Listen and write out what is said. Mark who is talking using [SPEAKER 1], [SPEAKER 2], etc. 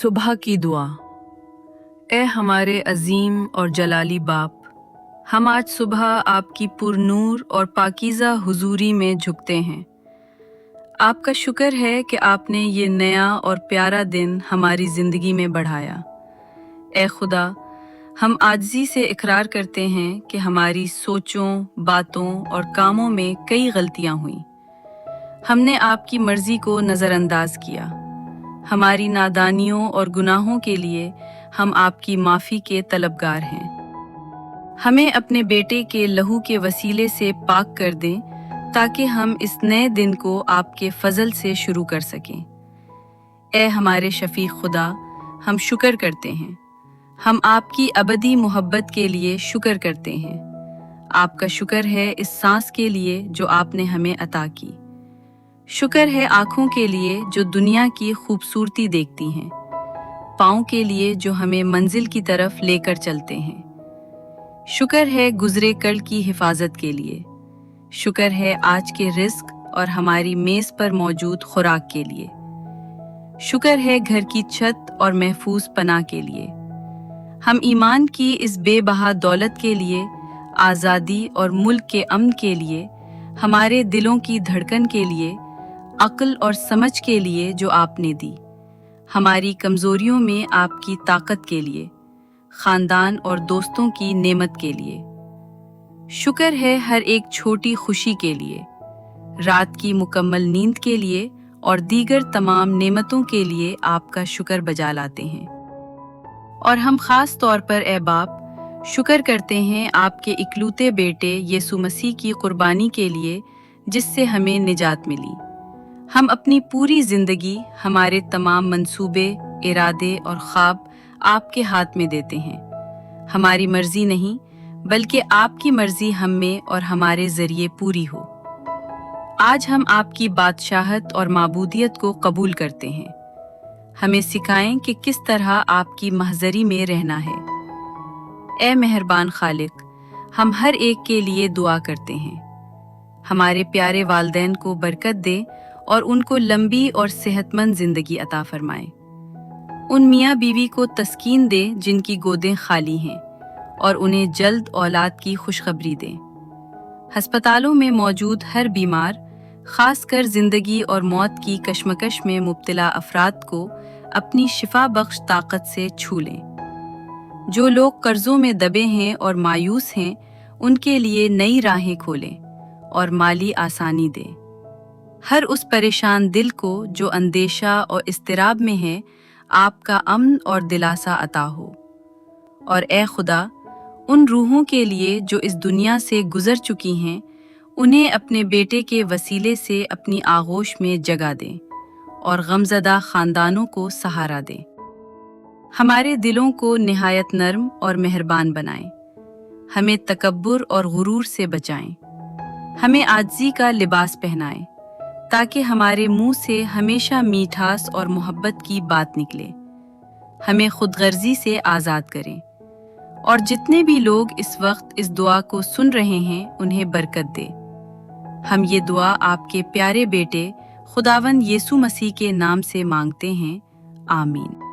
[SPEAKER 1] सुबह की दुआ। ए हमारे अजीम और जलाली बाप, हम आज सुबह आपकी पुरनूर और पाकीज़ा हुजूरी में झुकते हैं। आपका शुक्र है कि आपने ये नया और प्यारा दिन हमारी ज़िंदगी में बढ़ाया। ए खुदा, हम आजिज़ी से इकरार करते हैं कि हमारी सोचों, बातों और कामों में कई गलतियां हुईं। हमने आपकी मर्ज़ी को नज़रअंदाज किया। हमारी नादानियों और गुनाहों के लिए हम आपकी माफ़ी के तलबगार हैं। हमें अपने बेटे के लहू के वसीले से पाक कर दें ताकि हम इस नए दिन को आपके फजल से शुरू कर सकें। ए हमारे शफीक खुदा, हम शुक्र करते हैं। हम आपकी अबदी मोहब्बत के लिए शुक्र करते हैं। आपका शुक्र है इस सांस के लिए जो आपने हमें अता की। शुक्र है आँखों के लिए जो दुनिया की खूबसूरती देखती हैं, पाँव के लिए जो हमें मंजिल की तरफ लेकर चलते हैं। शुक्र है गुजरे कल की हिफाजत के लिए। शुक्र है आज के रिस्क और हमारी मेज़ पर मौजूद खुराक के लिए। शुक्र है घर की छत और महफूज पनाह के लिए। हम ईमान की इस बेबहा दौलत के लिए, आज़ादी और मुल्क के अमन के लिए, हमारे दिलों की धड़कन के लिए, अक्ल और समझ के लिए जो आपने दी, हमारी कमज़ोरियों में आपकी ताकत के लिए, ख़ानदान और दोस्तों की नेमत के लिए। शुक्र है हर एक छोटी खुशी के लिए, रात की मुकम्मल नींद के लिए और दीगर तमाम नेमतों के लिए आपका शुक्र बजा लाते हैं। और हम ख़ास तौर पर ए बाप शुक्र करते हैं आपके इकलौते बेटे यीशु मसीह की कुर्बानी के लिए, जिससे हमें निजात मिली। हम अपनी पूरी ज़िंदगी, हमारे तमाम मंसूबे, इरादे और ख्वाब आपके हाथ में देते हैं। हमारी मर्ज़ी नहीं, बल्कि आपकी मर्ज़ी हम में और हमारे ज़रिए पूरी हो। आज हम आपकी बादशाहत और माबूदियत को कबूल करते हैं। हमें सिखाएं कि किस तरह आपकी महज़री में रहना है। ए मेहरबान खालिक, हम हर एक के लिए दुआ करते हैं। हमारे प्यारे वालिदैन को बरकत दे और उनको लंबी और सेहतमंद ज़िंदगी अता फरमाए। उन मियाँ बीवी को तस्कीन दे जिनकी गोदें खाली हैं, और उन्हें जल्द औलाद की खुशखबरी दें। हस्पतालों में मौजूद हर बीमार, ख़ासकर ज़िंदगी और मौत की कशमकश में मुब्तला अफराद को अपनी शिफा बख्श ताकत से छू लें। जो लोग कर्ज़ों में दबे हैं और मायूस हैं, उनके लिए नई राहें खोलें और माली आसानी दें। हर उस परेशान दिल को जो अंदेशा और इस्तिराब में है, आपका अमन और दिलासा अता हो। और ए खुदा, उन रूहों के लिए जो इस दुनिया से गुजर चुकी हैं, उन्हें अपने बेटे के वसीले से अपनी आगोश में जगह दें और गमज़दा ख़ानदानों को सहारा दें। हमारे दिलों को निहायत नर्म और मेहरबान बनाएं। हमें तकब्बुर और गुरूर से बचाएं। हमें आजिज़ी का लिबास पहनाएं ताकि हमारे मुंह से हमेशा मीठास और मोहब्बत की बात निकले। हमें खुदगर्जी से आज़ाद करें। और जितने भी लोग इस वक्त इस दुआ को सुन रहे हैं, उन्हें बरकत दे। हम ये दुआ आपके प्यारे बेटे खुदावंद यीशु मसीह के नाम से मांगते हैं। आमीन।